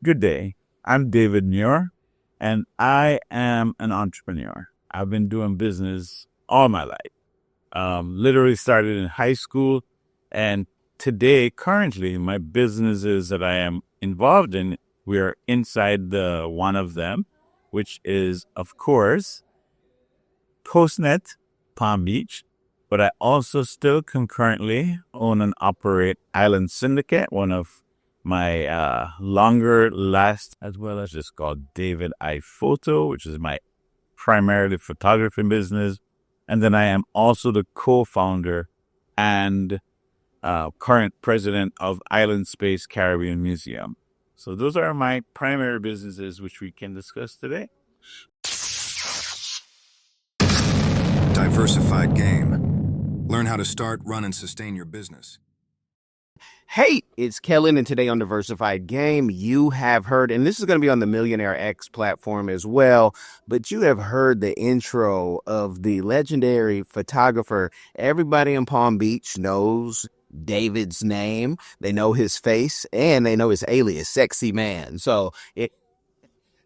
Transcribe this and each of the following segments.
Good day. I'm David Muir, and I am an entrepreneur. I've been doing business all my life. Literally started in high school, and today, currently, my businesses that I am involved in, we are inside the one of them, which is, of course, Postnet Palm Beach. But I also still concurrently own and operate Island Syndicate, one of my longer last, as well as just called David I Photo, which is my primarily photography business. And then I am also the co-founder and current president of Island Space Caribbean Museum. So those are my primary businesses, which we can discuss today. Diversified game. Learn how to start, run, and sustain your business. Hey, it's Kellen, and today on Diversified Game, you have heard, and this is going to be on the Millionaire X platform as well, but you have heard the intro of the legendary photographer. Everybody in Palm Beach knows David's name. They know his face, and they know his alias, Sexy Man. So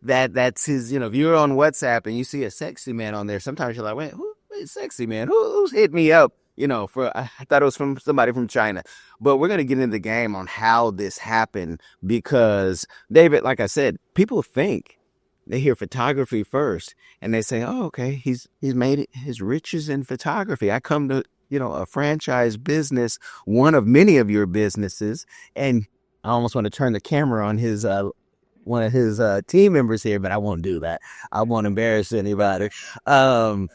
that's his, if you're on WhatsApp and you see a Sexy Man on there, sometimes you're like, wait, who is Sexy Man? Who's hit me up? I thought it was from somebody from China. But we're going to get into the game on how this happened because, David, like I said, people think they hear photography first and they say, oh, okay, he's made it his riches in photography. I come to, a franchise business, one of many of your businesses, and I almost want to turn the camera on his one of his team members here, but I won't do that. I won't embarrass anybody. But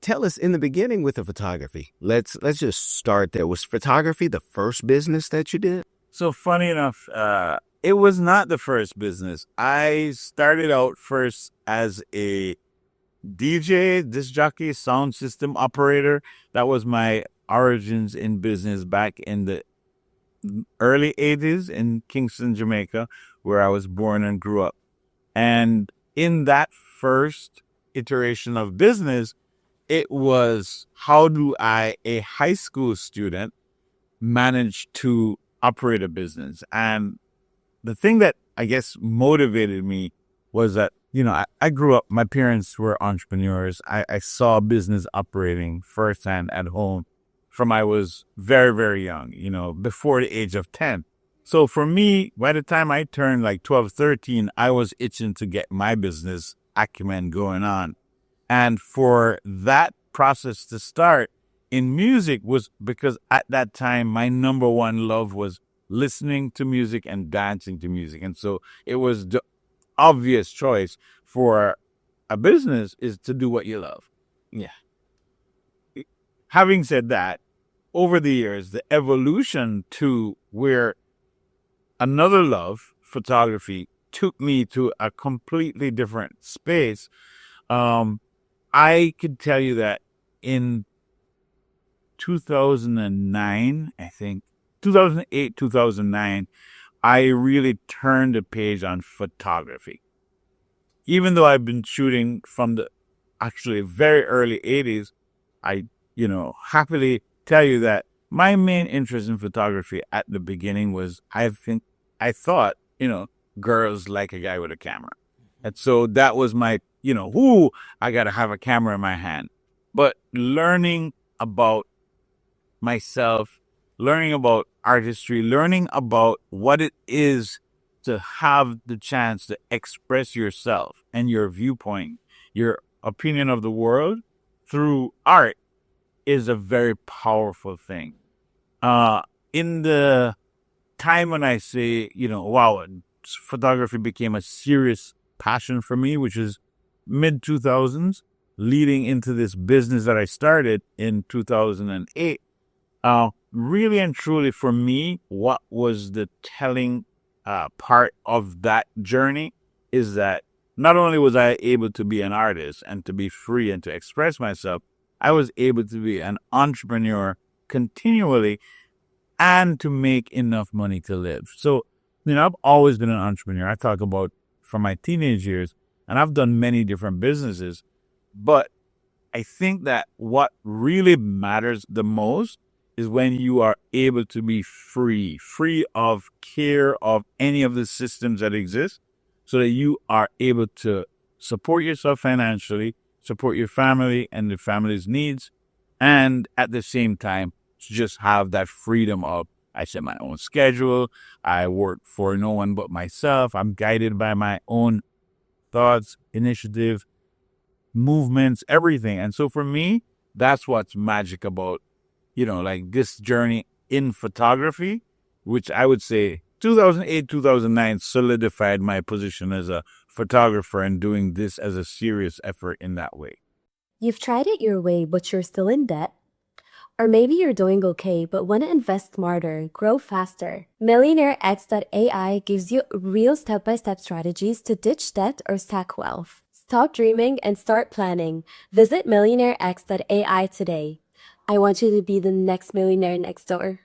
tell us in the beginning with the photography. Let's just start there. Was photography the first business that you did? So funny enough, it was not the first business. I started out first as a DJ, disc jockey, sound system operator. That was my origins in business back in the early 80s in Kingston, Jamaica, where I was born and grew up. And in that first iteration of business, it was how do I, a high school student, manage to operate a business? And the thing that I guess motivated me was that, I grew up, my parents were entrepreneurs. I saw business operating firsthand at home from I was very, very young, before the age of 10. So for me, by the time I turned like 12, 13, I was itching to get my business acumen going on. And for that process to start in music was because at that time, my number one love was listening to music and dancing to music. And so it was the obvious choice for a business is to do what you love. Yeah. Having said that, over the years, the evolution to where another love, photography, took me to a completely different space. I could tell you that in 2009, I think, 2008, 2009, I really turned the page on photography. Even though I've been shooting from the actually very early 80s, I, happily tell you that my main interest in photography at the beginning was I thought, girls like a guy with a camera. And so that was my, I got to have a camera in my hand. But learning about myself, learning about artistry, learning about what it is to have the chance to express yourself and your viewpoint, your opinion of the world through art is a very powerful thing. In the time when I say, wow, photography became a serious passion for me, which is mid 2000s, leading into this business that I started in 2008. Really and truly for me, what was the telling part of that journey is that not only was I able to be an artist and to be free and to express myself, I was able to be an entrepreneur continually and to make enough money to live. So, I've always been an entrepreneur. I talk about from my teenage years, and I've done many different businesses. But I think that what really matters the most is when you are able to be free of care of any of the systems that exist, so that you are able to support yourself financially, support your family and the family's needs, and at the same time, just have that freedom of, I set my own schedule, I work for no one but myself, I'm guided by my own thoughts, initiative, movements, everything. And so for me, that's what's magic about, like this journey in photography, which I would say 2008, 2009 solidified my position as a photographer and doing this as a serious effort in that way. You've tried it your way, but you're still in debt. Or maybe you're doing okay, but want to invest smarter, grow faster. Millionaire.x.AI gives you real step-by-step strategies to ditch debt or stack wealth. Stop dreaming and start planning. Visit Millionaire.x.AI today. I want you to be the next millionaire next door.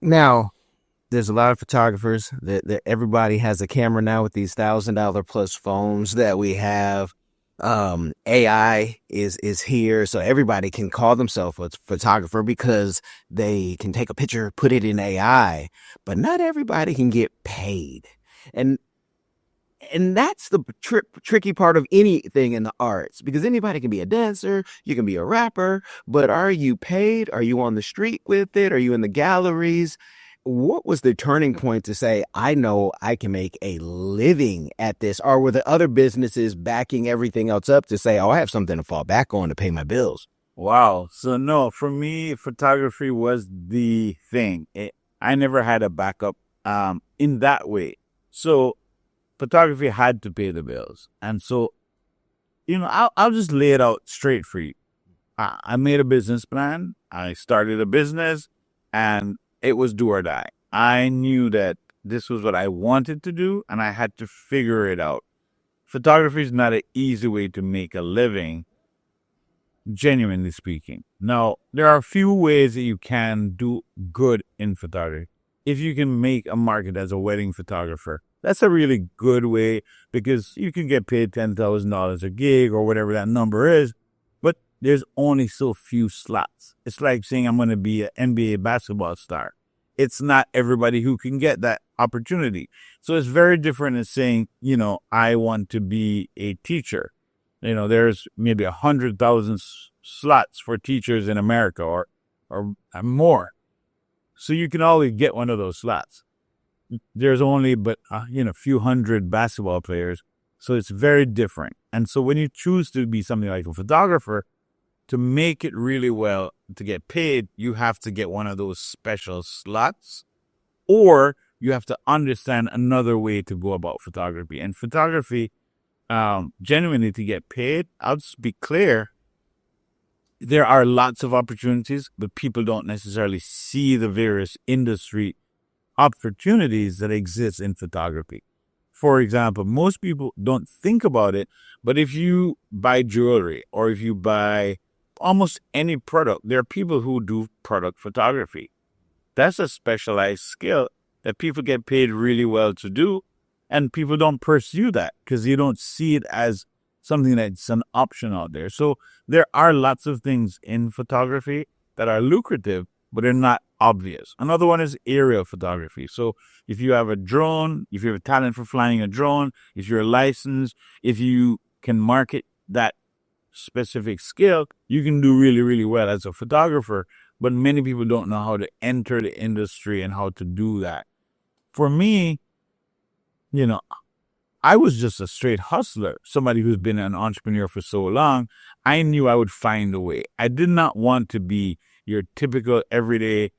Now, there's a lot of photographers that everybody has a camera now with these $1,000 plus phones that we have. AI is here, so everybody can call themselves a photographer because they can take a picture, put it in AI, but not everybody can get paid. And that's the tricky part of anything in the arts, because anybody can be a dancer, you can be a rapper, but are you paid? Are you on the street with it? Are you in the galleries? What was the turning point to say, I know I can make a living at this? Or were the other businesses backing everything else up to say, oh, I have something to fall back on to pay my bills? Wow. So no, for me, photography was the thing. I never had a backup in that way. So photography had to pay the bills. And so, I'll just lay it out straight for you. I made a business plan. I started a business, and it was do or die. I knew that this was what I wanted to do, and I had to figure it out. Photography is not an easy way to make a living, genuinely speaking. Now, there are a few ways that you can do good in photography. If you can make a market as a wedding photographer, that's a really good way, because you can get paid $10,000 a gig or whatever that number is, but there's only so few slots. It's like saying I'm going to be an NBA basketball star. It's not everybody who can get that opportunity. So it's very different than saying, I want to be a teacher. There's maybe 100,000 slots for teachers in America or more. So you can always get one of those slots. There's only a few hundred basketball players. So it's very different. And so when you choose to be something like a photographer, to make it really well, to get paid, you have to get one of those special slots, or you have to understand another way to go about photography. And photography, genuinely to get paid, I'll just be clear, there are lots of opportunities, but people don't necessarily see the various industry opportunities that exist in photography. For example, most people don't think about it, but if you buy jewelry or if you buy almost any product, there are people who do product photography. That's a specialized skill that people get paid really well to do, and people don't pursue that because you don't see it as something that's an option out there. So there are lots of things in photography that are lucrative, but they're not obvious. Another one is aerial photography. So if you have a drone, if you have a talent for flying a drone, if you're licensed, if you can market that specific skill, you can do really, really well as a photographer. But many people don't know how to enter the industry and how to do that. For me, I was just a straight hustler, somebody who's been an entrepreneur for so long. I knew I would find a way. I did not want to be your typical everyday,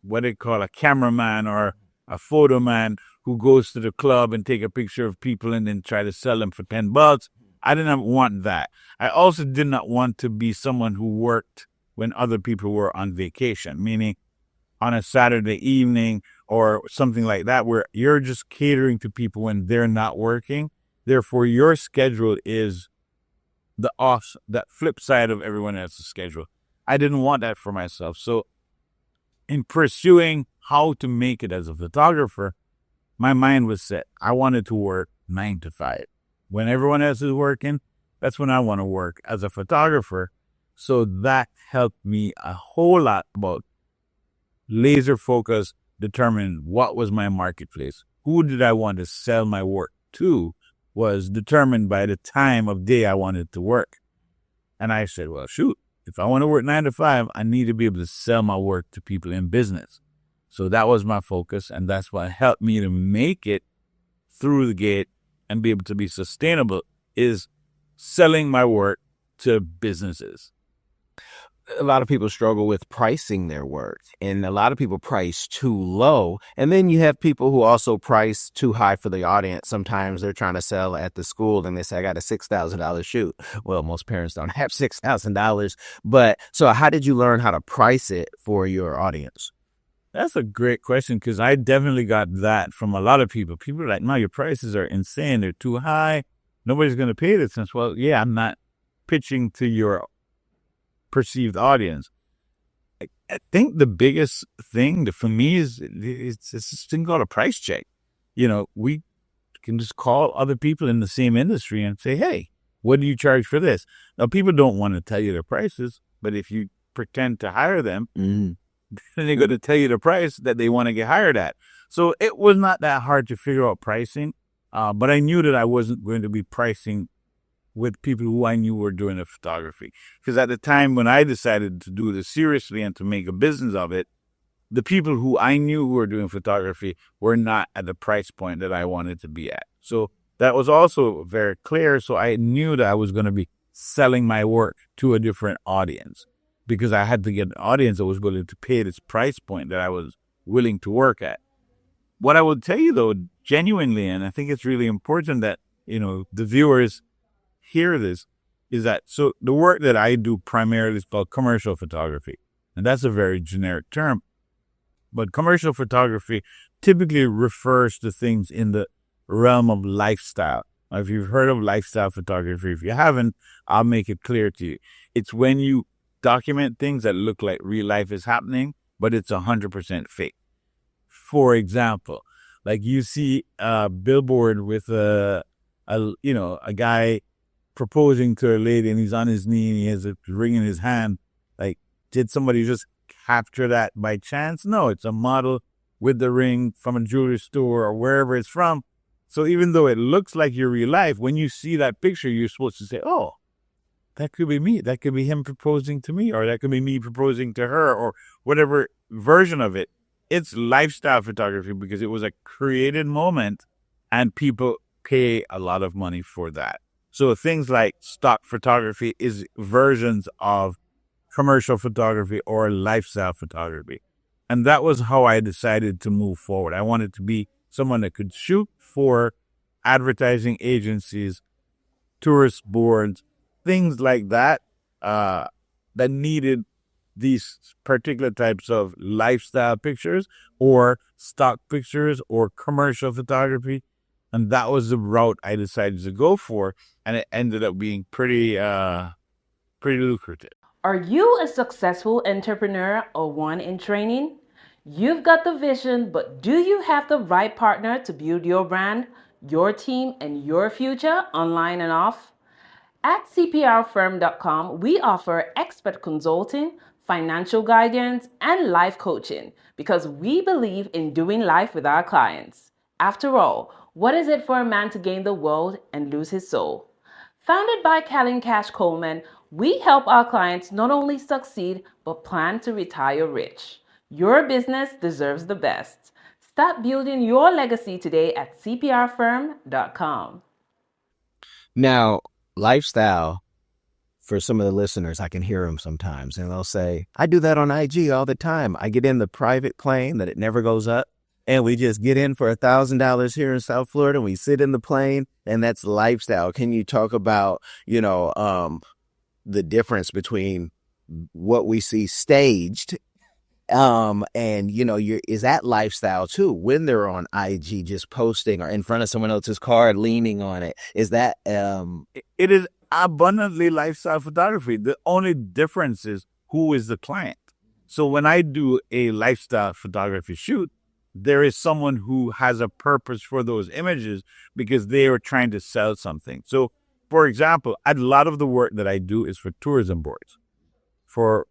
what they call a cameraman or a photo man who goes to the club and take a picture of people and then try to sell them for $10. I didn't want that. I also did not want to be someone who worked when other people were on vacation, meaning on a Saturday evening or something like that, where you're just catering to people when they're not working. Therefore, your schedule is that flip side of everyone else's schedule. I didn't want that for myself. So in pursuing how to make it as a photographer, my mind was set. I wanted to work 9 to 5. When everyone else is working, that's when I want to work as a photographer. So that helped me a whole lot about laser focus, determine what was my marketplace. Who did I want to sell my work to was determined by the time of day I wanted to work. And I said, well, shoot, if I want to work 9 to 5, I need to be able to sell my work to people in business. So that was my focus, and that's what helped me to make it through the gate and be able to be sustainable, is selling my work to businesses. A lot of people struggle with pricing their work, and a lot of people price too low. And then you have people who also price too high for the audience. Sometimes they're trying to sell at the school and they say, I got a $6,000 shoot. Well, most parents don't have $6,000. But so how did you learn how to price it for your audience? That's a great question, because I definitely got that from a lot of people. People are like, no, your prices are insane. They're too high. Nobody's going to pay this. And well, yeah, I'm not pitching to your perceived audience. I think the biggest thing for me is it's this thing called a price check. We can just call other people in the same industry and say, hey, what do you charge for this? Now, people don't want to tell you their prices, but if you pretend to hire them, then they're going to tell you the price that they want to get hired at. So it was not that hard to figure out pricing, but I knew that I wasn't going to be pricing with people who I knew were doing the photography. Because at the time when I decided to do this seriously and to make a business of it, the people who I knew who were doing photography were not at the price point that I wanted to be at. So that was also very clear. So I knew that I was going to be selling my work to a different audience, because I had to get an audience that was willing to pay this price point that I was willing to work at. What I will tell you, though, genuinely, and I think it's really important that, the viewers hear this, is that so the work that I do primarily is called commercial photography. And that's a very generic term. But commercial photography typically refers to things in the realm of lifestyle. Now, if you've heard of lifestyle photography, if you haven't, I'll make it clear to you. It's when you document things that look like real life is happening, but it's 100% fake. For example, like you see a billboard with a guy proposing to a lady, and he's on his knee and he has a ring in his hand. Like, did somebody just capture that by chance? No, it's a model with the ring from a jewelry store or wherever it's from. So even though it looks like your real life, when you see that picture, you're supposed to say, oh, that could be me. That could be him proposing to me, or that could be me proposing to her, or whatever version of it. It's lifestyle photography because it was a created moment and people pay a lot of money for that. So things like stock photography is versions of commercial photography or lifestyle photography. And that was how I decided to move forward. I wanted to be someone that could shoot for advertising agencies, tourist boards, things like that, that needed these particular types of lifestyle pictures or stock pictures or commercial photography. And that was the route I decided to go for. And it ended up being pretty lucrative. Are you a successful entrepreneur or one in training? You've got the vision, but do you have the right partner to build your brand, your team, and your future online and off? At 𝐶PRfirm.com, we offer expert consulting, financial guidance, and life coaching because we believe in doing life with our clients. After all, what is it for a man to gain the world and lose his soul? Founded by 𝐾𝐨𝐧'𝐭, we help our clients not only succeed, but plan to retire rich. Your business deserves the best. Start building your legacy today at 𝐶PRfirm.com. Now, lifestyle, for some of the listeners, I can hear them sometimes, and they'll say, I do that on IG all the time. I get in the private plane that it never goes up, and we just get in for $1,000 here in South Florida, and we sit in the plane, and that's lifestyle. Can you talk about, the difference between what we see staged and is that lifestyle too when they're on IG just posting or in front of someone else's car leaning on it? Is that It is abundantly lifestyle photography. The only difference is who is the client. So when I do a lifestyle photography shoot, there is someone who has a purpose for those images because they are trying to sell something. So for example, a lot of the work that I do is for tourism boards. For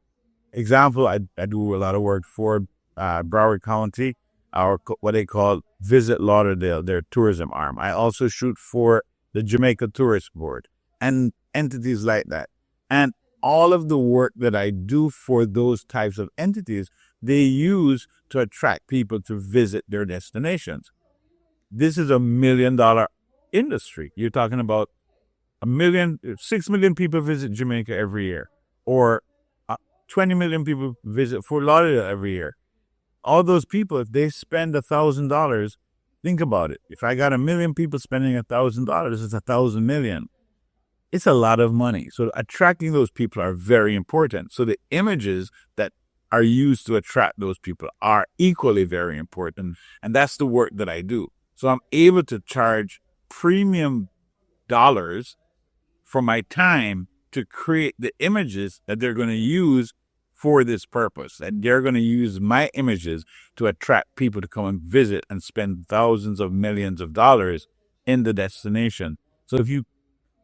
example, I do a lot of work for Broward County, what they call Visit Lauderdale, their tourism arm. I also shoot for the Jamaica Tourist Board and entities like that. And all of the work that I do for those types of entities, they use to attract people to visit their destinations. This is $1 million industry. You're talking about 6 million people visit Jamaica every year, or 20 million people visit Fort Lauderdale every year. All those people, if they spend $1,000, think about it. If I got 1 million people spending $1,000, it's 1,000 million. It's a lot of money. So attracting those people are very important. So the images that are used to attract those people are equally very important. And that's the work that I do. So I'm able to charge premium dollars for my time to create the images that they're going to use for this purpose. And they're going to use my images to attract people to come and visit and spend thousands of millions of dollars in the destination. So if you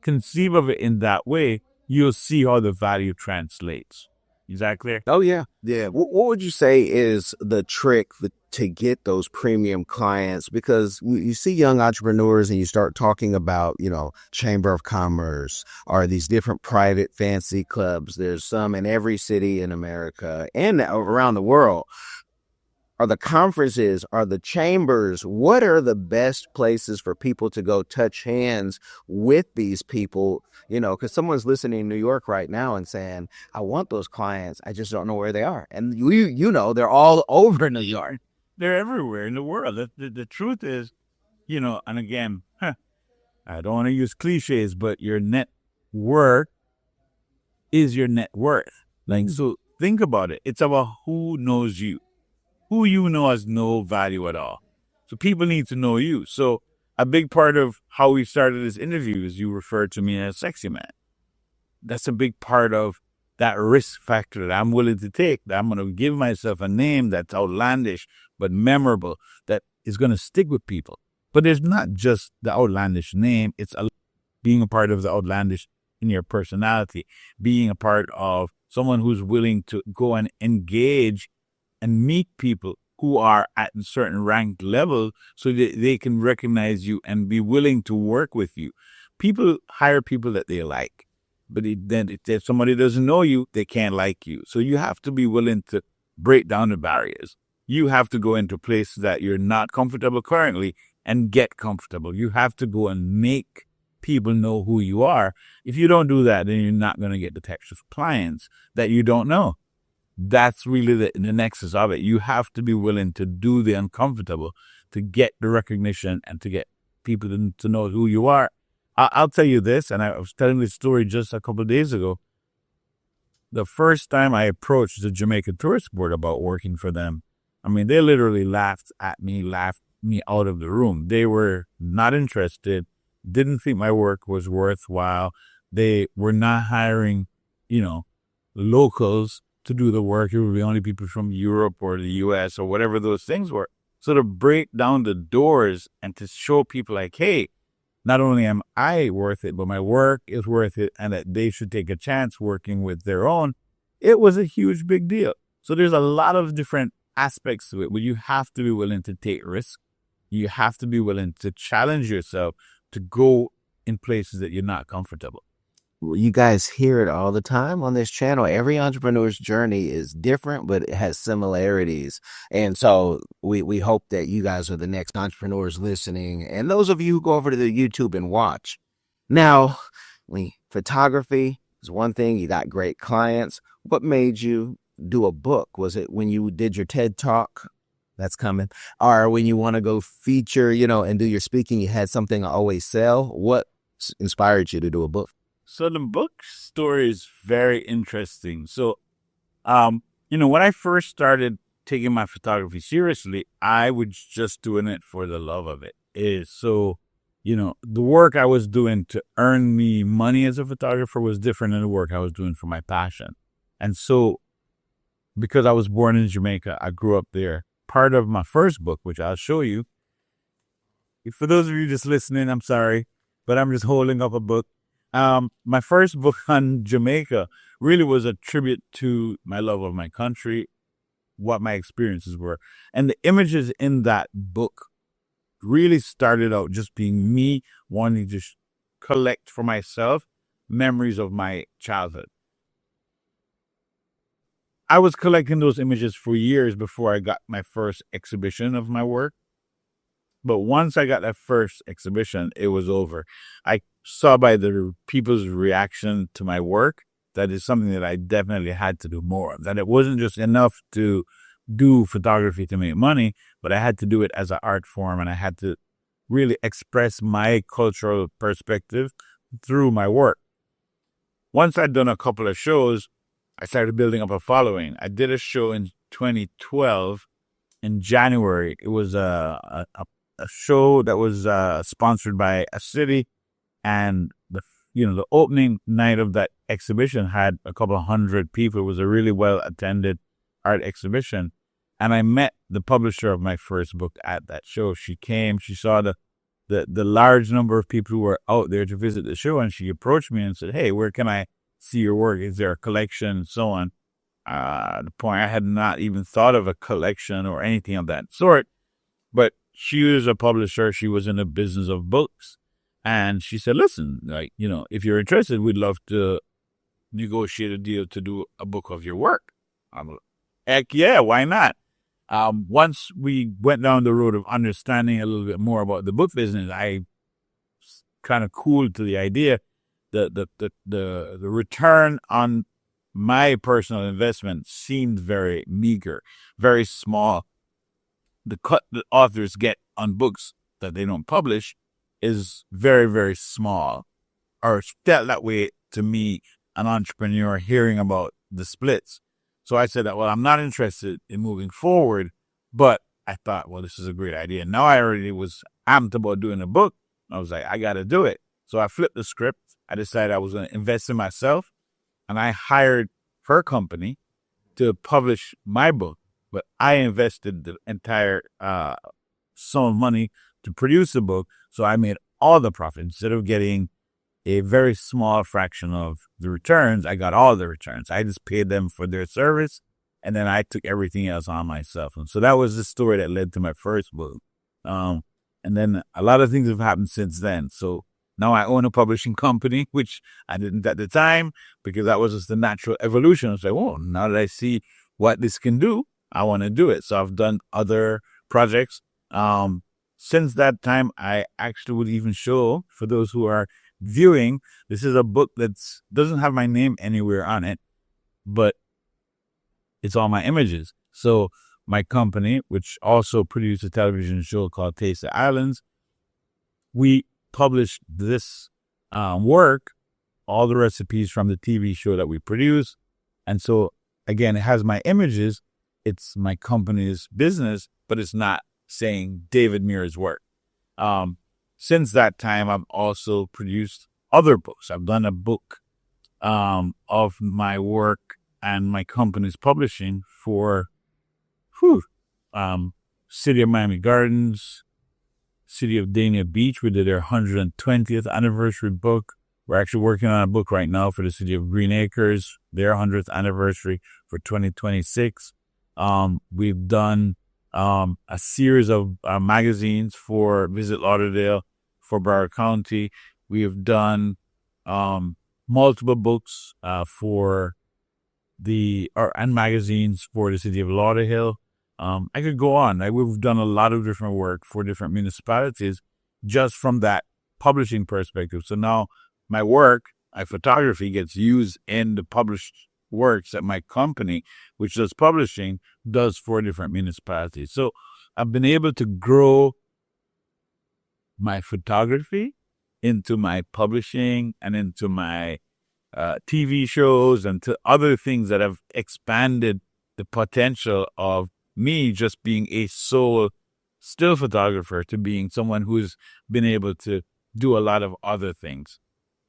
conceive of it in that way, you'll see how the value translates. Is that clear? Oh, yeah. Yeah. What would you say is the trick to get those premium clients? Because you see young entrepreneurs and you start talking about, Chamber of Commerce or these different private fancy clubs. There's some in every city in America and around the world. Are the conferences, are the chambers, what are the best places for people to go touch hands with these people? Because someone's listening in New York right now and saying, I want those clients. I just don't know where they are. And they're all over New York. They're everywhere in the world. The truth is, and again, I don't want to use cliches, but your net worth is your net worth. So think about it. It's about who knows you. Who you know has no value at all. So people need to know you. So a big part of how we started this interview is you referred to me as sexy man. That's a big part of that risk factor that I'm willing to take, that I'm going to give myself a name that's outlandish but memorable, that is going to stick with people. But there's not just the outlandish name. It's being a part of the outlandish in your personality, being a part of someone who's willing to go and engage and meet people who are at a certain ranked level so that they can recognize you and be willing to work with you. People hire people that they like, but then if somebody doesn't know you, they can't like you. So you have to be willing to break down the barriers. You have to go into places that you're not comfortable currently and get comfortable. You have to go and make people know who you are. If you don't do that, then you're not going to get the types of clients that you don't know. That's really the nexus of it. You have to be willing to do the uncomfortable to get the recognition and to get people to know who you are. I'll tell you this, and I was telling this story just a couple of days ago. The first time I approached the Jamaica Tourist Board about working for them, they literally laughed me out of the room. They were not interested, didn't think my work was worthwhile. They were not hiring, locals to do the work. It would be only people from Europe or the US or whatever those things were. So to break down the doors and to show people like, hey, not only am I worth it, but my work is worth it and that they should take a chance working with their own, it was a huge big deal. So there's a lot of different aspects to it, but you have to be willing to take risks. You have to be willing to challenge yourself to go in places that you're not comfortable. You guys hear it all the time on this channel. Every entrepreneur's journey is different, but it has similarities. And so we hope that you guys are the next entrepreneurs listening. And those of you who go over to the YouTube and watch. Now, photography is one thing. You got great clients. What made you do a book? Was it when you did your TED Talk? That's coming. Or when you want to go feature, and do your speaking, you had something to always sell? What inspired you to do a book? So the book story is very interesting. So, when I first started taking my photography seriously, I was just doing it for the love of it. The work I was doing to earn me money as a photographer was different than the work I was doing for my passion. And so, because I was born in Jamaica, I grew up there. Part of my first book, which I'll show you, for those of you just listening, I'm sorry, but I'm just holding up a book. My first book on Jamaica really was a tribute to my love of my country, what my experiences were. And the images in that book really started out just being me wanting to collect for myself memories of my childhood. I was collecting those images for years before I got my first exhibition of my work. But once I got that first exhibition, it was over. I saw by the people's reaction to my work that is something that I definitely had to do more of. That it wasn't just enough to do photography to make money, but I had to do it as an art form, and I had to really express my cultural perspective through my work. Once I'd done a couple of shows, I started building up a following. I did a show in 2012 in January. It was a show that was sponsored by a city, and the opening night of that exhibition had a couple of hundred people. It was a really well attended art exhibition, and I met the publisher of my first book at that show. She came, she saw the large number of people who were out there to visit the show, and she approached me and said, "Hey, where can I see your work? Is there a collection?" and so on. At the point, I had not even thought of a collection or anything of that sort, but she was a publisher. She was in the business of books. And she said, "Listen, if you're interested, we'd love to negotiate a deal to do a book of your work." I'm like, heck yeah, why not? Once we went down the road of understanding a little bit more about the book business, I kind of cooled to the idea. The return on my personal investment seemed very meager, very small. The cut that authors get on books that they don't publish is very, very small, or felt that way to me, an entrepreneur, hearing about the splits. So I said that, well, I'm not interested in moving forward, but I thought, well, this is a great idea. Now I already was amped about doing a book. I was like, I got to do it. So I flipped the script. I decided I was going to invest in myself, and I hired her company to publish my book, but I invested the entire sum of money to produce the book. So I made all the profit. Instead of getting a very small fraction of the returns, I got all the returns. I just paid them for their service, and then I took everything else on myself. And so that was the story that led to my first book. And then a lot of things have happened since then. So now I own a publishing company, which I didn't at the time, because that was just the natural evolution. I was like, oh, now that I see what this can do, I want to do it. So I've done other projects. Since that time, I actually would even show, for those who are viewing, this is a book that doesn't have my name anywhere on it, but it's all my images. So my company, which also produced a television show called Taste the Islands, we published this work, all the recipes from the TV show that we produce. And so, again, it has my images. It's my company's business, but it's not saying David Muir's work. Since that time, I've also produced other books. I've done a book of my work and my company's publishing for City of Miami Gardens, City of Dania Beach. We did their 120th anniversary book. We're actually working on a book right now for the City of Green Acres, their 100th anniversary for 2026. We've done a series of magazines for Visit Lauderdale, for Broward County. We have done multiple books and magazines for the City of Lauderdale. I could go on. We've done a lot of different work for different municipalities just from that publishing perspective. So now my work, my photography, gets used in the published works that my company, which does publishing, does for different municipalities. So I've been able to grow my photography into my publishing and into my TV shows and to other things that have expanded the potential of me just being a sole still photographer to being someone who's been able to do a lot of other things.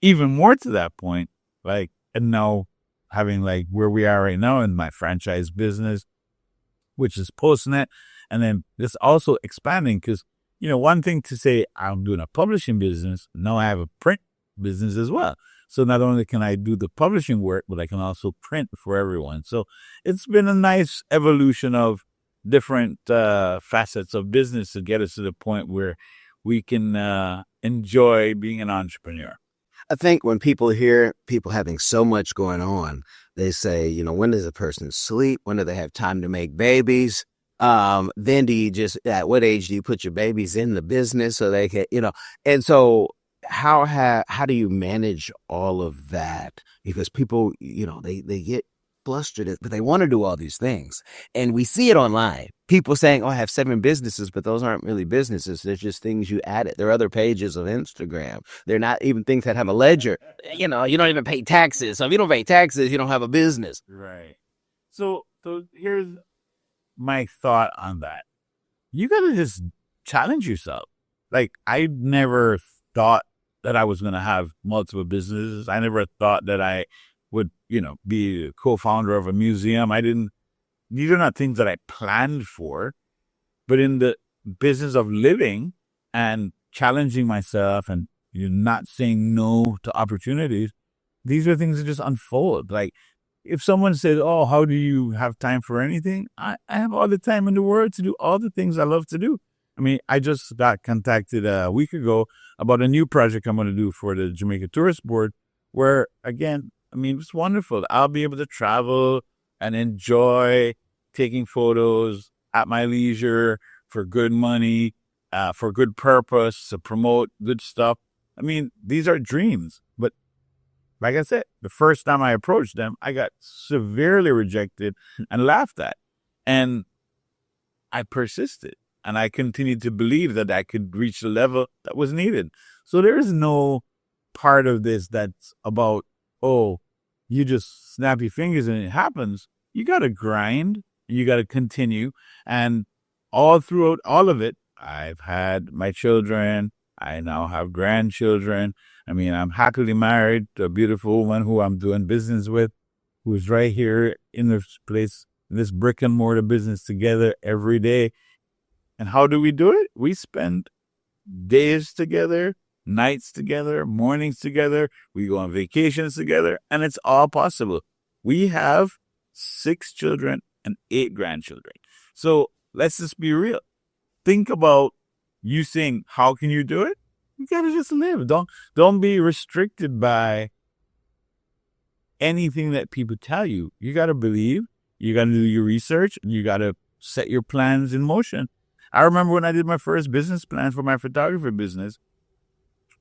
Even more to that point, and now having where we are right now in my franchise business, which is Postnet, and then this also expanding because, one thing to say I'm doing a publishing business, now I have a print business as well. So not only can I do the publishing work, but I can also print for everyone. So it's been a nice evolution of different facets of business to get us to the point where we can enjoy being an entrepreneur. I think when people hear people having so much going on, they say, you know, when does a person sleep? When do they have time to make babies? Then do you just, at what age do you put your babies in the business so they can, you know, and so how do you manage all of that? Because people, you know, they get flustered, but they want to do all these things. And we see it online. People saying, oh, I have 7 businesses, but those aren't really businesses. They're just things you added. They're other pages of Instagram. They're not even things that have a ledger. You know, you don't even pay taxes. So if you don't pay taxes, you don't have a business. Right. So here's my thought on that. You got to just challenge yourself. Like, I never thought that I was going to have multiple businesses. I never thought that I would, you know, be a co-founder of a museum. These are not things that I planned for, but in the business of living and challenging myself and you're not saying no to opportunities, these are things that just unfold. Like, if someone says, oh, how do you have time for anything? I have all the time in the world to do all the things I love to do. I mean, I just got contacted a week ago about a new project I'm going to do for the Jamaica Tourist Board, where, again, I mean, it's wonderful. I'll be able to travel and enjoy taking photos at my leisure for good money, for good purpose, to promote good stuff. I mean, these are dreams. But like I said, the first time I approached them, I got severely rejected and laughed at. And I persisted. And I continued to believe that I could reach the level that was needed. So there is no part of this that's about, oh, you just snap your fingers and it happens. You got to grind. You got to continue. And all throughout all of it, I've had my children. I now have grandchildren. I mean, I'm happily married to a beautiful woman who I'm doing business with, who's right here in this place, this brick and mortar business together every day. And how do we do it? We spend days together, nights together, mornings together. We go on vacations together, and it's all possible. We have 6 children and 8 grandchildren. So let's just be real. Think about you saying, how can you do it? You got to just live. Don't be restricted by anything that people tell you. You got to believe. You got to do your research. And you got to set your plans in motion. I remember when I did my first business plan for my photography business,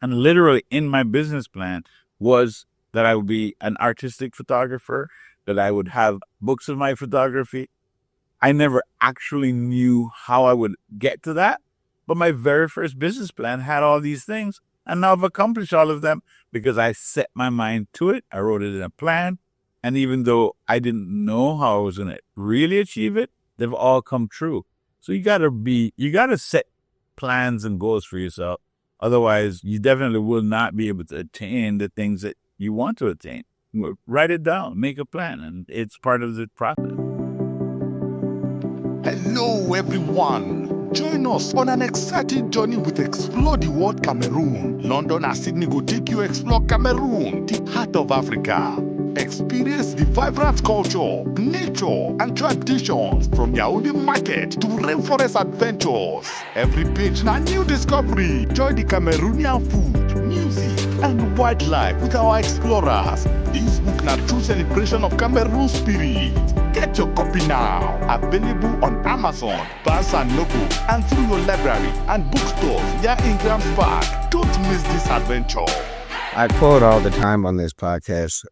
and literally in my business plan was that I would be an artistic photographer, that I would have books of my photography. I never actually knew how I would get to that, but my very first business plan had all these things, and now I've accomplished all of them because I set my mind to it. I wrote it in a plan, and even though I didn't know how I was going to really achieve it, they've all come true. So you got to set plans and goals for yourself. Otherwise, you definitely will not be able to attain the things that you want to attain. Write it down, make a plan, and it's part of the process. Hello, everyone. Join us on an exciting journey with Explore the World Cameroon. London and Sydney will take you explore Cameroon, the heart of Africa. Experience the vibrant culture, nature, and traditions from Yaoundé market to rainforest adventures. Every page na new discovery. Enjoy the Cameroonian food, music, and wildlife with our explorers. This book na true celebration of Cameroon spirit. Get your copy now. Available on Amazon, Barnes & Noble, and through your library and bookstores here in Grams Park. Don't miss this adventure. I quote all the time on this podcast.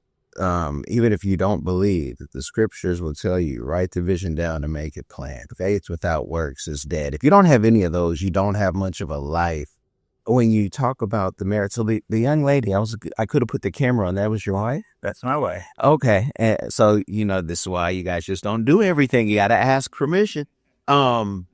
Even if you don't believe, the scriptures will tell you, write the vision down and make it plain. Faith without works is dead. If you don't have any of those, you don't have much of a life. When you talk about the marriage, so the young lady, I could have put the camera on. That was your wife? That's my way. Okay. So, you know, this is why you guys just don't do everything. You got to ask permission. Being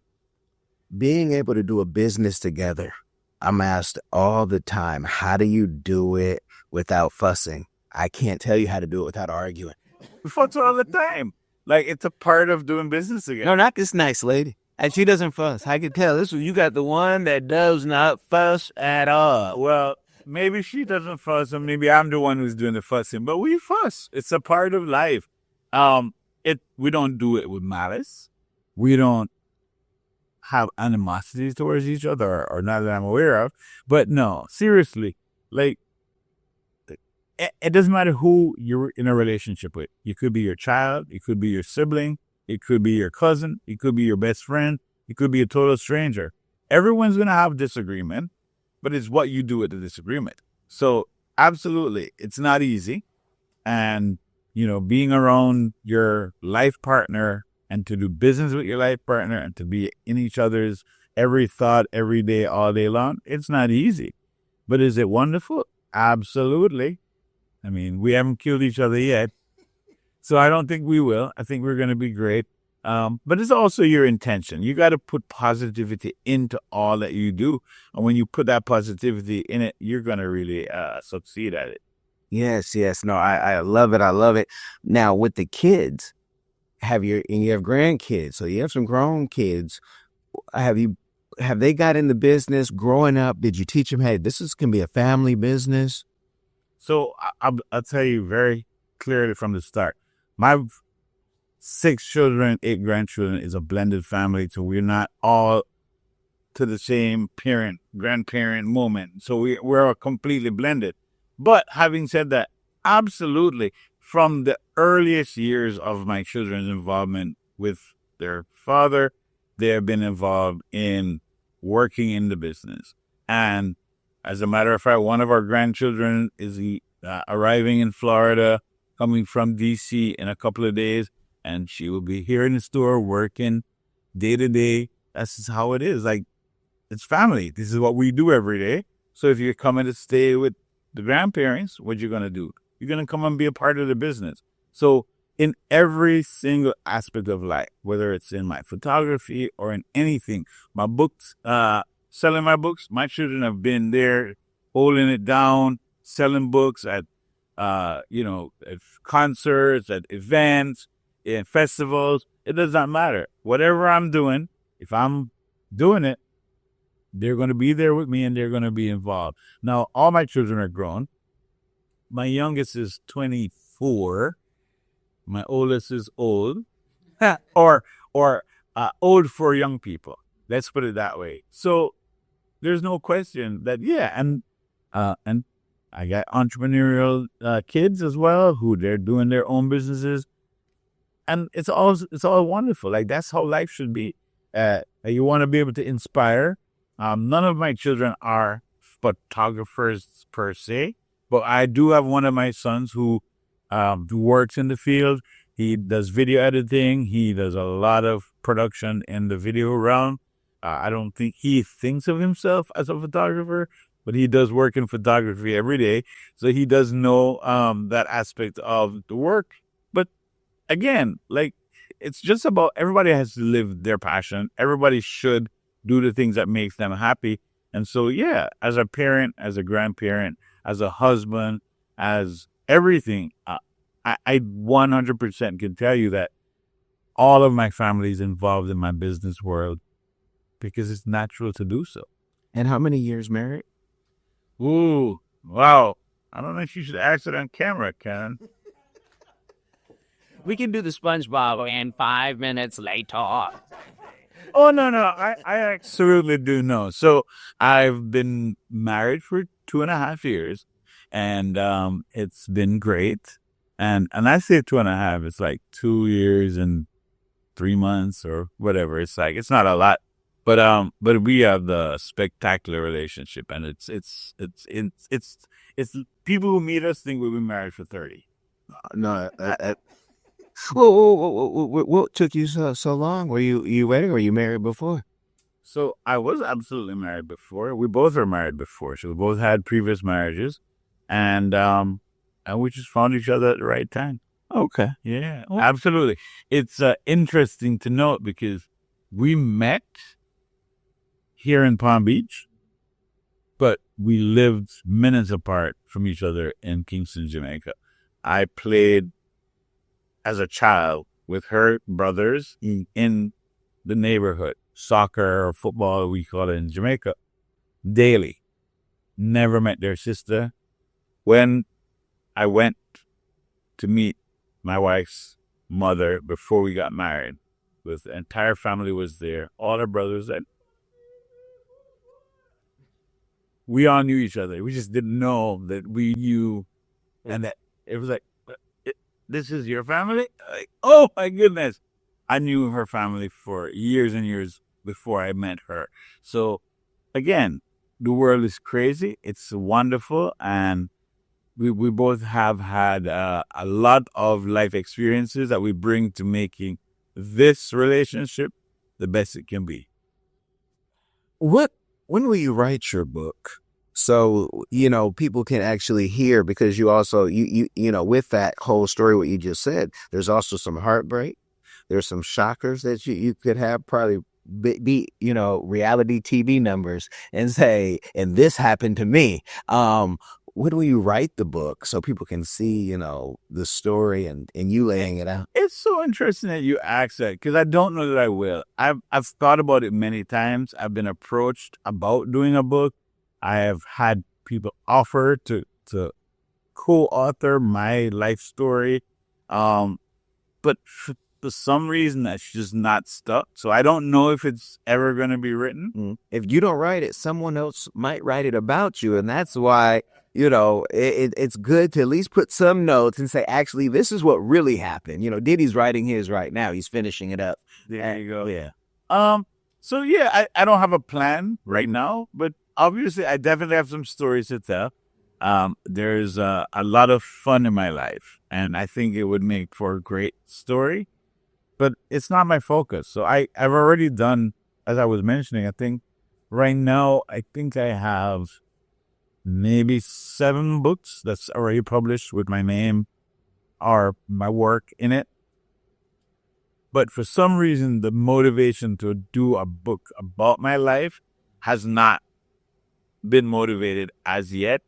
able to do a business together, I'm asked all the time, how do you do it without fussing? I can't tell you how to do it without arguing. We fuss all the time. Like, it's a part of doing business together. No, not this nice lady. And she doesn't fuss. I can tell. You got the one that does not fuss at all. Well, maybe she doesn't fuss, and maybe I'm the one who's doing the fussing. But we fuss. It's a part of life. We don't do it with malice. We don't have animosity towards each other, or not that I'm aware of. But no, seriously, like, it doesn't matter who you're in a relationship with. You could be your child, it could be your sibling, it could be your cousin, it could be your best friend, it could be a total stranger. Everyone's going to have disagreement, but it's what you do with the disagreement. So absolutely, it's not easy. And, being around your life partner and to do business with your life partner and to be in each other's every thought, every day, all day long, it's not easy. But is it wonderful? Absolutely. I mean, we haven't killed each other yet, so I don't think we will. I think we're going to be great. But it's also your intention. You got to put positivity into all that you do. And when you put that positivity in it, you're going to really succeed at it. Yes. No, I love it. I love it. Now, with the kids, you have grandkids, so you have some grown kids. Have they got in the business growing up? Did you teach them, hey, can be a family business? So I'll tell you very clearly from the start. My 6 children, 8 grandchildren is a blended family, so we're not all to the same grandparent moment. So we're completely blended. But having said that, absolutely, from the earliest years of my children's involvement with their father, they have been involved in working in the business. And as a matter of fact, one of our grandchildren is arriving in Florida, coming from D.C. in a couple of days, and she will be here in the store working day to day. That's just how it is. Like, it's family. This is what we do every day. So if you're coming to stay with the grandparents, what you're going to do? You're going to come and be a part of the business. So in every single aspect of life, whether it's in my photography or in anything, my books, selling my books, my children have been there holding it down, selling books at concerts, at events, in festivals. It does not matter. Whatever I'm doing, if I'm doing it, they're going to be there with me and they're going to be involved. Now, all my children are grown. My youngest is 24. My oldest is old, or old for young people. Let's put it that way. So there's no question that, and I got entrepreneurial kids as well, who they're doing their own businesses, and it's all wonderful. Like, that's how life should be. You want to be able to inspire. None of my children are photographers per se, but I do have one of my sons who works in the field. He does video editing. He does a lot of production in the video realm. I don't think he thinks of himself as a photographer, but he does work in photography every day. So he does know that aspect of the work. But again, like, it's just about, everybody has to live their passion. Everybody should do the things that makes them happy. And so, yeah, as a parent, as a grandparent, as a husband, as everything, I 100% can tell you that all of my family is involved in my business world because it's natural to do so. And how many years married? Ooh, wow. I don't know if you should ask it on camera, Karen. We can do the SpongeBob and 5 minutes later. Oh, no. I absolutely do know. So I've been married for 2.5 years, and it's been great. And I say 2.5, it's like 2 years and 3 months or whatever. It's like, it's not a lot, but we have the spectacular relationship, and it's people who meet us think we've been married for 30. No. What took you so long? Were you waiting, or were you married before? So I was absolutely married before. We both were married before. So we both had previous marriages, and we just found each other at the right time. Okay. Yeah, absolutely. It's interesting to note because we met here in Palm Beach, but we lived minutes apart from each other in Kingston, Jamaica. I played as a child with her brothers in the neighborhood, soccer or football, we call it in Jamaica, daily. never met their sister. When I went to meet my wife's mother before we got married, with the entire family was there, all her brothers, and we all knew each other. We just didn't know that we knew, and that it was like, this is your family? Like, oh my goodness. I knew her family for years and years before I met her. So again, the world is crazy. It's wonderful. And we both have had a lot of life experiences that we bring to making this relationship the best it can be. When will you write your book? So, you know, people can actually hear, because you also, you know, with that whole story, what you just said, there's also some heartbreak. There's some shockers that you could have probably be, you know, reality TV numbers and say, and this happened to me. When will you write the book so people can see, you know, the story and you laying it out? It's so interesting that you ask that, because I don't know that I will. I've thought about it many times. I've been approached about doing a book. I have had people offer to co-author my life story. But for some reason, that's just not stuck. So I don't know if it's ever going to be written. If you don't write it, someone else might write it about you. And that's why, you know, it's good to at least put some notes and say, actually, this is what really happened. You know, Diddy's writing his right now. He's finishing it up. There you go. Yeah. So yeah, I don't have a plan right now, but obviously I definitely have some stories to tell. There's a lot of fun in my life, and I think it would make for a great story, but it's not my focus. So I've already done, as I was mentioning, I think right now, I think I have maybe 7 books that's already published with my name or my work in it. But for some reason, the motivation to do a book about my life has not been motivated as yet.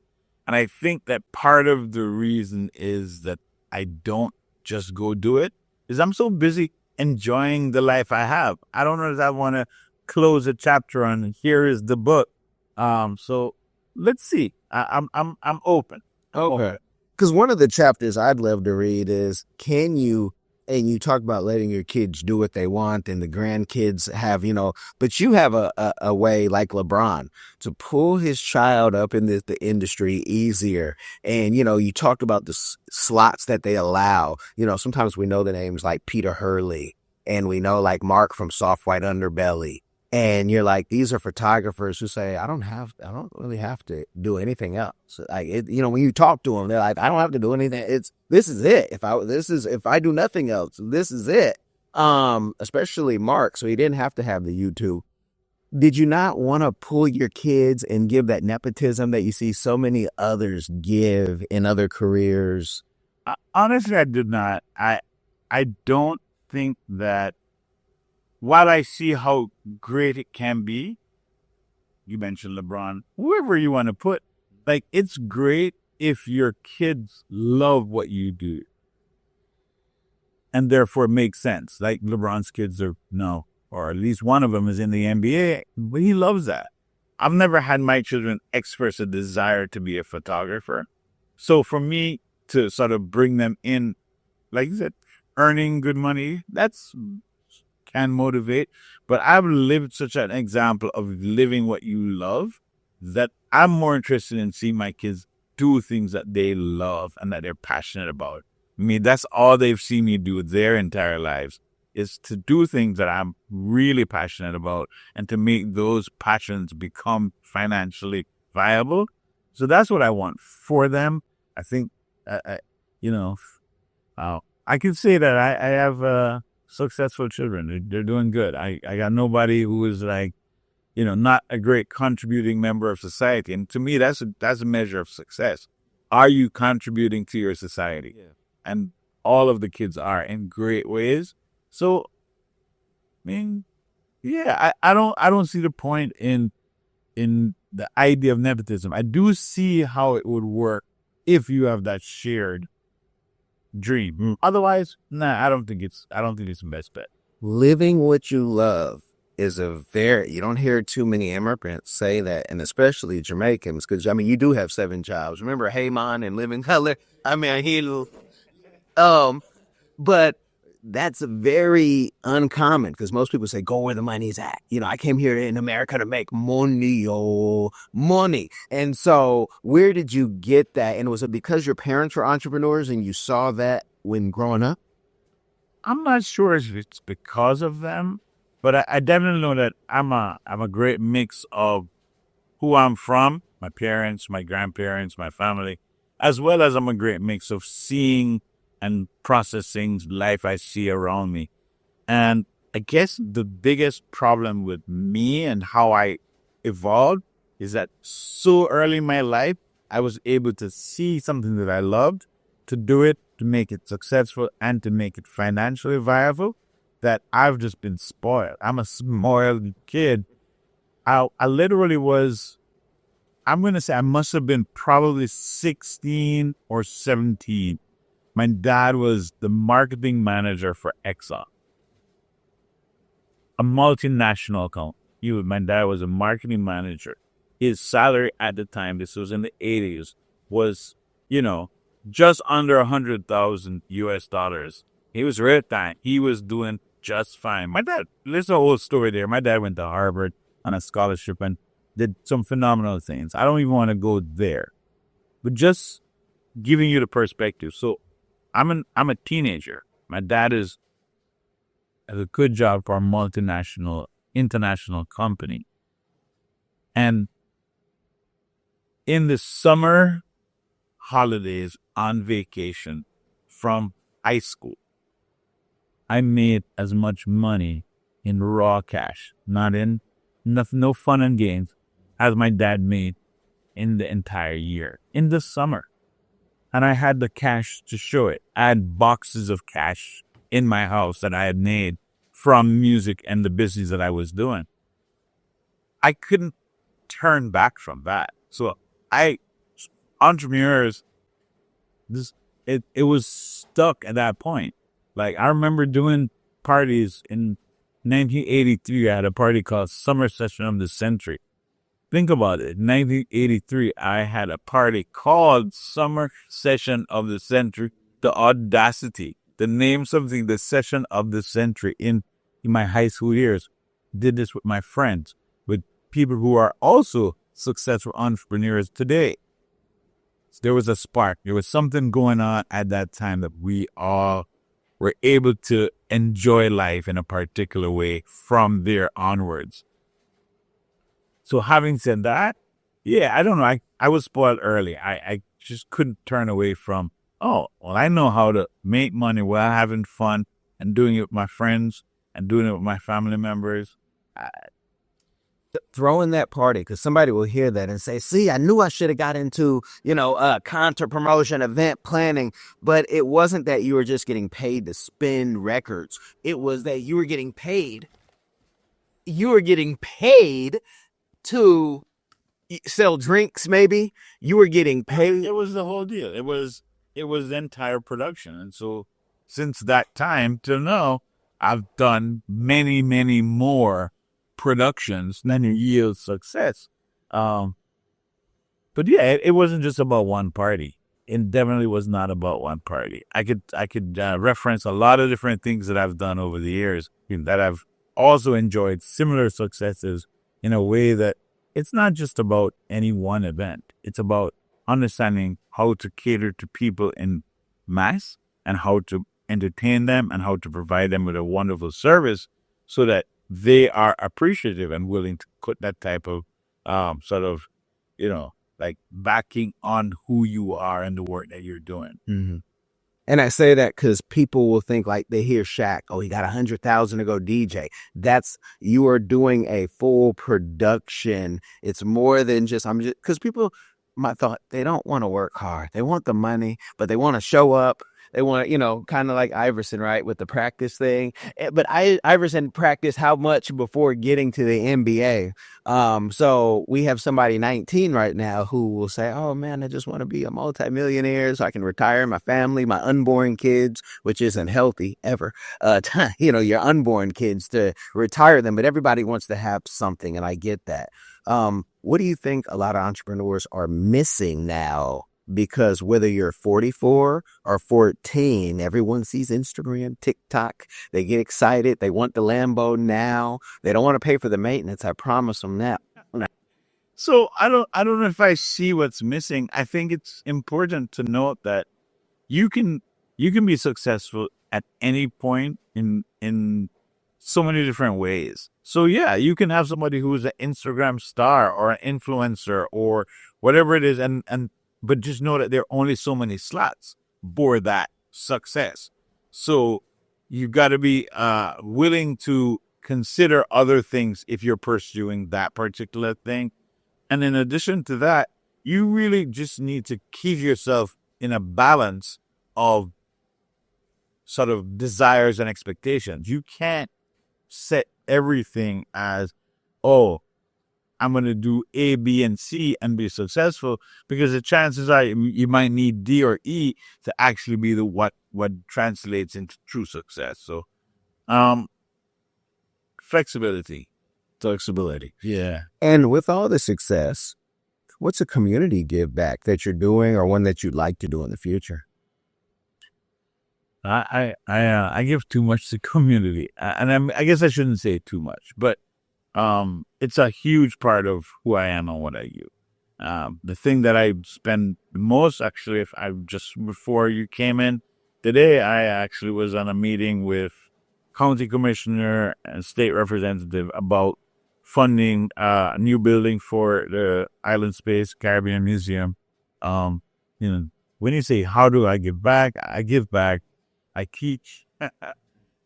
And I think that part of the reason is that I don't just go do it, is I'm so busy enjoying the life I have. I don't know if I want to close a chapter on here is the book. So let's see. I'm open. Okay. Because one of the chapters I'd love to read is, can you, and you talk about letting your kids do what they want and the grandkids have, you know, but you have a way like LeBron to pull his child up in the industry easier. And, you know, you talked about the slots that they allow. You know, sometimes we know the names like Peter Hurley, and we know like Mark from Soft White Underbelly. And you're like, these are photographers who say, I don't really have to do anything else. Like, you know, when you talk to them, they're like, I don't have to do anything. This is it. If I do nothing else, this is it. Especially Mark. So he didn't have to have the YouTube. Did you not want to pull your kids and give that nepotism that you see so many others give in other careers? Honestly, I did not. I don't think that, while I see how great it can be, you mentioned LeBron, whoever you want to put, like, it's great if your kids love what you do and therefore it makes sense. Like LeBron's kids or at least one of them is in the NBA, but he loves that. I've never had my children express a desire to be a photographer. So for me to sort of bring them in, like you said, earning good money, that's can motivate. But I've lived such an example of living what you love that I'm more interested in seeing my kids do things that they love and that they're passionate about. I mean, that's all they've seen me do their entire lives, is to do things that I'm really passionate about and to make those passions become financially viable. So that's what I want for them. I think, I can say that I have successful children. They're doing good. I got nobody who is like, not a great contributing member of society. And to me, that's a measure of success. Are you contributing to your society? Yeah. And all of the kids are in great ways. So, I mean, yeah, I don't see the point in the idea of nepotism. I do see how it would work if you have that shared dream. Otherwise, I don't think it's the best bet. Living what you love is you don't hear too many immigrants say that, and especially Jamaicans, because I mean, you do have 7 jobs. Remember Heyman and Living Color? I mean, I hear, but that's very uncommon because most people say, go where the money's at. You know, I came here in America to make money, money. And so where did you get that? And was it because your parents were entrepreneurs and you saw that when growing up? I'm not sure if it's because of them, but I definitely know that I'm a great mix of who I'm from, my parents, my grandparents, my family, as well as I'm a great mix of seeing and processing life I see around me. And I guess the biggest problem with me and how I evolved is that so early in my life, I was able to see something that I loved, to do it, to make it successful, and to make it financially viable, that I've just been spoiled. I'm a spoiled kid. I literally was, I'm going to say I must have been probably 16 or 17. My dad was the marketing manager for Exxon, a multinational company. My dad was a marketing manager. His salary at the time, this was in the 80s, was, just under $100,000. He was real time. He was doing just fine. My dad, there's a whole story there. My dad went to Harvard on a scholarship and did some phenomenal things. I don't even want to go there, but just giving you the perspective. So I'm a teenager. My dad has a good job for a multinational, international company. And in the summer holidays on vacation from high school, I made as much money in raw cash, no fun and games, as my dad made in the entire year, in the summer. And I had the cash to show it. I had boxes of cash in my house that I had made from music and the business that I was doing. I couldn't turn back from that. So entrepreneurs, it was stuck at that point. Like, I remember doing parties in 1983. I had a party called Summer Session of the Century. Think about it. In 1983, I had a party called Summer Session of the Century. The audacity, the name something, the session of the century in my high school years. Did this with my friends, with people who are also successful entrepreneurs today. So there was a spark. There was something going on at that time that we all were able to enjoy life in a particular way from there onwards. So having said that, yeah, I don't know. I was spoiled early. I just couldn't turn away from, I know how to make money while having fun and doing it with my friends and doing it with my family members. Throwing that party, because somebody will hear that and say, see, I knew I should have got into, content promotion, event planning, but it wasn't that you were just getting paid to spin records. It was that you were getting paid. You were getting paid to sell drinks, maybe. You were getting paid. It was the whole deal. It was the entire production. And so since that time till now, I've done many, many more productions than yield success. But yeah, it wasn't just about one party. It definitely was not about one party. I could reference a lot of different things that I've done over the years that I've also enjoyed similar successes in a way that it's not just about any one event. It's about understanding how to cater to people in mass and how to entertain them and how to provide them with a wonderful service so that they are appreciative and willing to put that type of like backing on who you are and the work that you're doing. Mm-hmm. And I say that because people will think, like, they hear Shaq, he got 100,000 to go DJ. You are doing a full production. It's more than because people might thought they don't want to work hard. They want the money, but they want to show up. They want to, kind of like Iverson, right, with the practice thing. But Iverson practiced how much before getting to the NBA? So we have somebody 19 right now who will say, oh man, I just want to be a multimillionaire so I can retire my family, my unborn kids, which isn't healthy ever. Your unborn kids, to retire them, but everybody wants to have something. And I get that. What do you think a lot of entrepreneurs are missing now? Because whether you're 44 or 14, everyone sees Instagram, TikTok. They get excited. They want the Lambo now. They don't want to pay for the maintenance. I promise them that. So I don't know if I see what's missing. I think it's important to note that you can be successful at any point in so many different ways. So yeah, you can have somebody who's an Instagram star or an influencer or whatever it is, but just know that there are only so many slots for that success. So you got to be willing to consider other things if you're pursuing that particular thing. And in addition to that, you really just need to keep yourself in a balance of sort of desires and expectations. You can't set everything as, oh, I'm going to do A, B, and C and be successful, because the chances are you might need D or E to actually be the what translates into true success. So, flexibility. Yeah. And with all the success, what's a community give back that you're doing or one that you'd like to do in the future? I give too much to community, and I guess I shouldn't say too much, but it's a huge part of who I am and what I do. The thing that I spend the most, actually, before you came in today, I actually was on a meeting with county commissioner and state representative about funding a new building for the Island Space Caribbean Museum. When you say, how do I give back? I give back. I teach.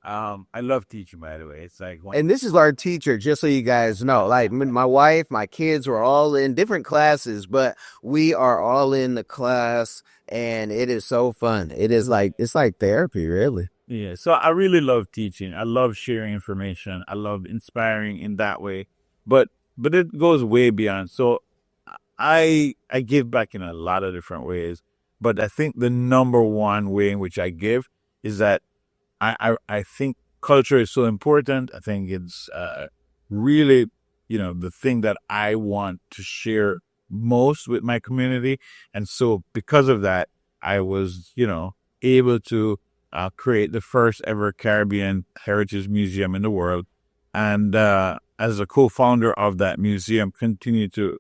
I love teaching, by the way. It's like, and this is our teacher, just so you guys know. Like my wife, my kids were all in different classes, but we are all in the class, and it is so fun. It's like therapy, really. Yeah. So I really love teaching. I love sharing information. I love inspiring in that way, but it goes way beyond. So I give back in a lot of different ways, but I think the number one way in which I give is that I think culture is so important. I think it's really, the thing that I want to share most with my community. And so because of that, I was, able to create the first ever Caribbean Heritage Museum in the world. And as a co-founder of that museum, continue to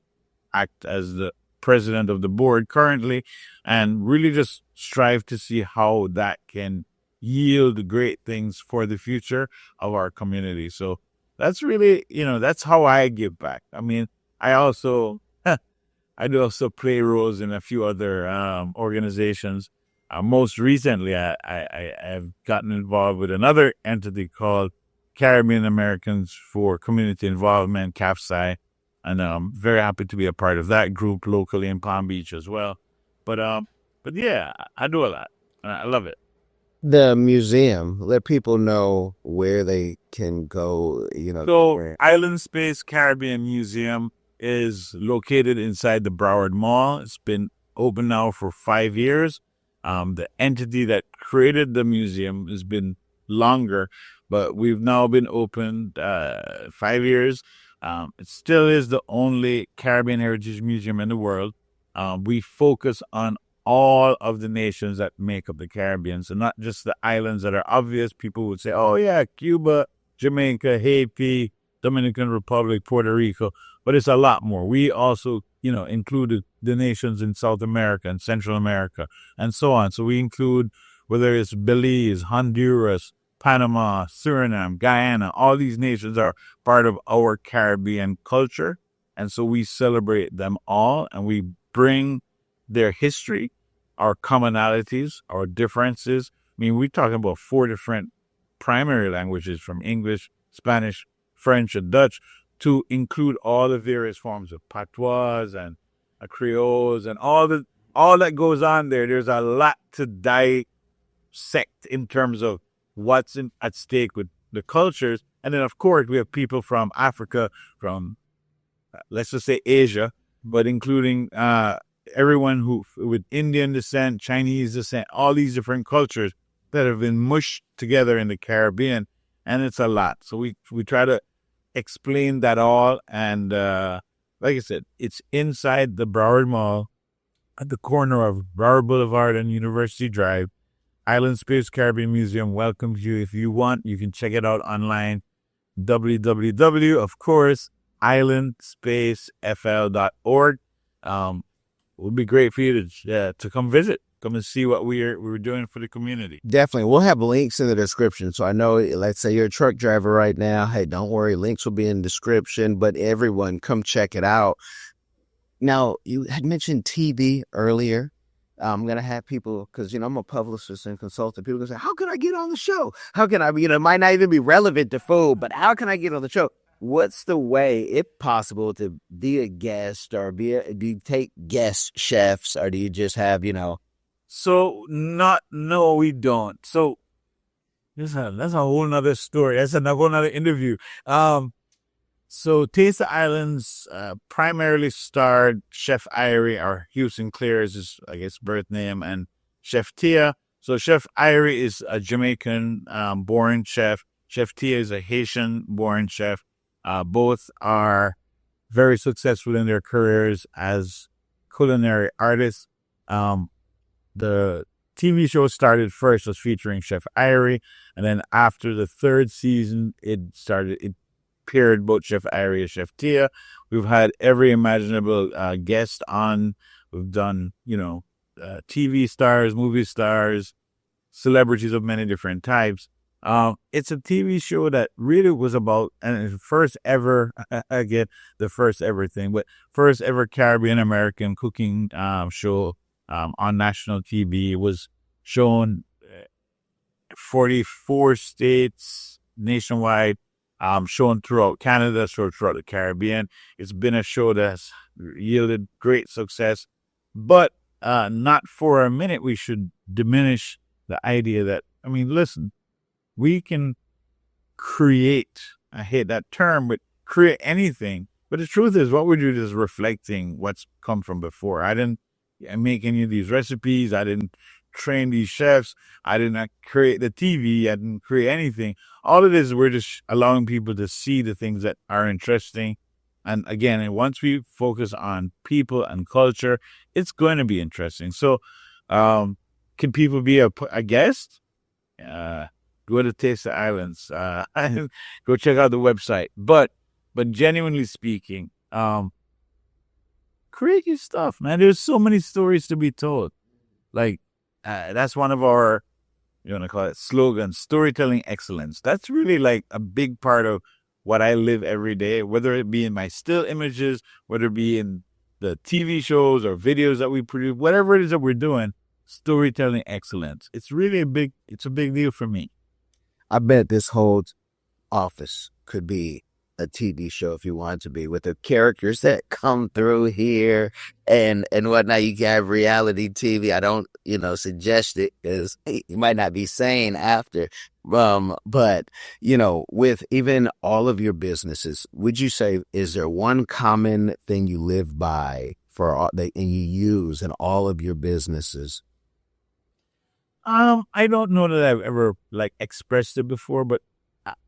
act as the president of the board currently, and really just strive to see how that can yield great things for the future of our community. So that's really, that's how I give back. I mean, I do also play roles in a few other organizations. Most recently, I've gotten involved with another entity called Caribbean Americans for Community Involvement, 𝐃𝐨𝐧'𝐭, and I'm very happy to be a part of that group locally in Palm Beach as well. But yeah, I do a lot, and I love it. The museum, let people know where they can go, So Island Space Caribbean Museum is located inside the Broward Mall. It's been open now for 5 years. The entity that created the museum has been longer, but we've now been open 5 years. It still is the only Caribbean Heritage Museum in the world. We focus on all of the nations that make up the Caribbean. So not just the islands that are obvious. People would say, oh yeah, Cuba, Jamaica, Haiti, Dominican Republic, Puerto Rico, but it's a lot more. We also, included the nations in South America and Central America and so on. So we include whether it's Belize, Honduras, Panama, Suriname, Guyana, all these nations are part of our Caribbean culture. And so we celebrate them all, and we bring their history, our commonalities, our differences. I mean, we're talking about 4 different primary languages, from English, Spanish, French, and Dutch, to include all the various forms of patois and creoles and all that goes on there. There's a lot to sect in terms of what's at stake with the cultures. And then, of course, we have people from Africa, from, let's just say Asia, but including everyone who with Indian descent, Chinese descent, all these different cultures that have been mushed together in the Caribbean. And it's a lot. So we try to explain that all. And like I said, it's inside the Broward Mall at the corner of Broward Boulevard and University Drive. Island Space Caribbean Museum welcomes you. If you want, you can check it out online. www, of course, islandspacefl.org. It would be great for you to come visit. Come and see what we're doing for the community. Definitely. We'll have links in the description. So I know, let's say you're a truck driver right now. Hey, don't worry. Links will be in the description, but everyone come check it out. Now, you had mentioned TV earlier. I'm going to have people, because, I'm a publicist and consultant. People going to say, how can I get on the show? How can I, it might not even be relevant to food, but how can I get on the show? What's the way, if possible, to be a guest, or do you take guest chefs, or do you just have, So no, we don't. So that's a whole nother story. That's a whole nother interview. So Taste the Islands primarily starred Chef 𝐼RE, or 𝐬𝐮𝐞 is his, I guess, birth name, and Chef Tia. So Chef 𝐼RE is a Jamaican born chef. Chef Tia is a Haitian born chef. Both are very successful in their careers as culinary artists. The TV show started first was featuring Chef 𝐼RE, and then after the third season, it paired both Chef 𝐼RE and Chef Tia. We've had every imaginable guest on. We've done, TV stars, movie stars, celebrities of many different types. It's a TV show that really was about, and it's the first ever, again, the first ever thing, but first ever Caribbean American cooking show on national TV. It was shown 44 states nationwide, shown throughout Canada, shown throughout the Caribbean. It's been a show that's yielded great success, but not for a minute we should diminish the idea that, listen, we can create, I hate that term, but create anything. But the truth is, what we do is reflecting what's come from before. I didn't make any of these recipes. I didn't train these chefs. I did not create the TV. I didn't create anything. All it is, we're just allowing people to see the things that are interesting. And again, once we focus on people and culture, it's going to be interesting. So can people be a guest? Go to Taste the Islands. Go check out the website. But genuinely speaking, create your stuff, man. There's so many stories to be told. Like, that's one of our, call it slogans, storytelling excellence. That's really like a big part of what I live every day, whether it be in my still images, whether it be in the TV shows or videos that we produce, whatever it is that we're doing, storytelling excellence. It's really a big deal for me. I bet this whole office could be a TV show if you want to be, with the characters that come through here and whatnot. You can have reality TV. I don't, suggest it, because you might not be sane after. But, with even all of your businesses, would you say, is there one common thing you live by and you use in all of your businesses? I don't know that I've ever expressed it before, but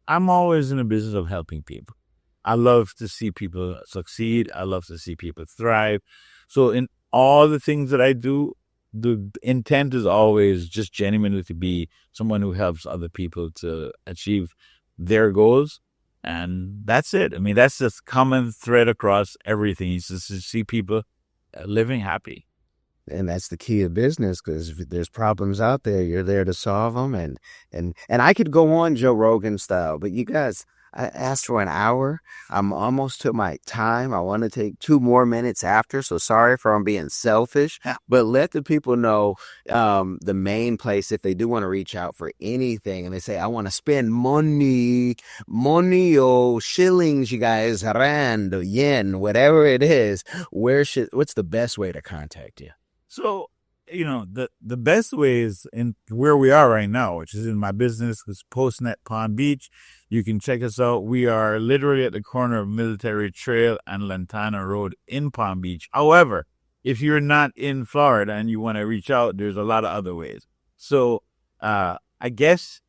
I'm always in the business of helping people. I love to see people succeed. I love to see people thrive. So in all the things that I do, the intent is always just genuinely to be someone who helps other people to achieve their goals. And that's it. That's the common thread across everything. It's just to see people living happy. And that's the key of business, because if there's problems out there, you're there to solve them. And I could go on Joe Rogan style, but you guys, I asked for an hour. I'm almost to my time. I want to take 2 more minutes after, so sorry for I'm being selfish. But let the people know the main place, if they do want to reach out for anything, and they say, I want to spend money or shillings, you guys, rand or yen, whatever it is, what's the best way to contact you? So the best way is in where we are right now, which is in my business, is Postnet Palm Beach. You can check us out. We are literally at the corner of Military Trail and Lantana Road in Palm Beach. However, if you're not in Florida and you want to reach out, there's a lot of other ways. So I guess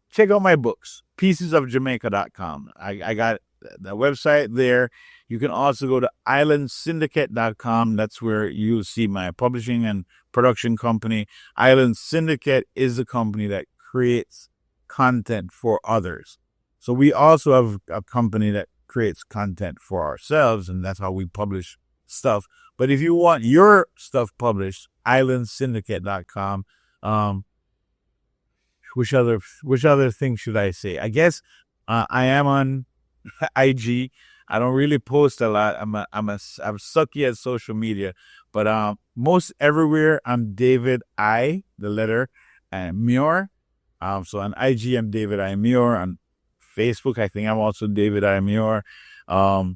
check out my books, piecesofjamaica.com. I got the website there. You can also go to 𝐬𝐮𝐬𝐫𝐞.com. That's where you'll see my publishing and production company. 𝐬𝐮𝐬𝐫𝐞 is a company that creates content for others. So we also have a company that creates content for ourselves, and that's how we publish stuff. But if you want your stuff published, 𝐬𝐿𝐿 which other thing should I say? I guess I am on IG. I don't really post a lot. I'm sucky at social media, but most everywhere I'm David I, the letter, and Muir. So on IG I'm David I Muir. On Facebook I think I'm also David I Muir. I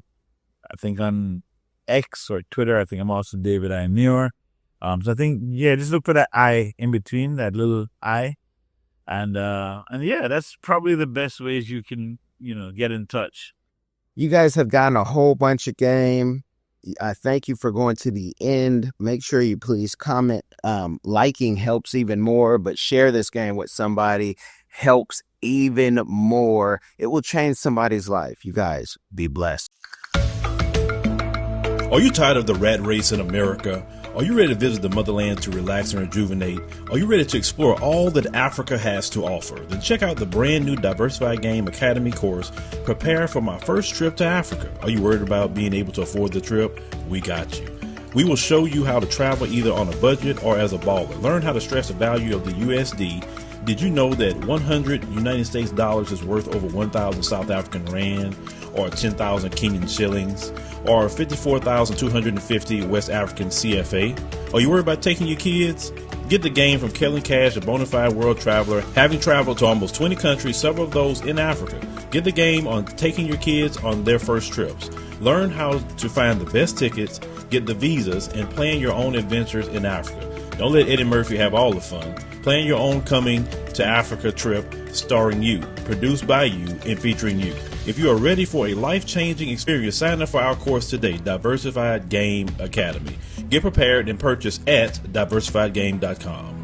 think on X or Twitter I think I'm also David I Muir. So I think just look for that I in between, that little I, and that's probably the best ways you can get in touch. You guys have gotten a whole bunch of game. I thank you for going to the end. Make sure you please comment. Liking helps even more, but share this game with somebody helps even more. It will change somebody's life. You guys be blessed. Are you tired of the rat race in America? Are you ready to visit the motherland to relax and rejuvenate? Are you ready to explore all that Africa has to offer? Then check out the brand new Diversified Game Academy course, Prepare for My First Trip to Africa. Are you worried about being able to afford the trip? We got you. We will show you how to travel either on a budget or as a baller. Learn how to stress the value of the USD. Did you know that 100 United States dollars is worth over 1,000 South African rand, or 10,000 Kenyan shillings, or 54,250 West African CFA? Are you worried about taking your kids? Get the game from 𝐾𝐨𝐧'𝐭, a bona fide world traveler, having traveled to almost 20 countries, several of those in Africa. Get the game on taking your kids on their first trips. Learn how to find the best tickets, get the visas, and plan your own adventures in Africa. Don't let Eddie Murphy have all the fun. Plan your own coming to Africa trip starring you, produced by you, and featuring you. If you are ready for a life-changing experience, sign up for our course today, Diversified Game Academy. Get prepared and purchase at diversifiedgame.com.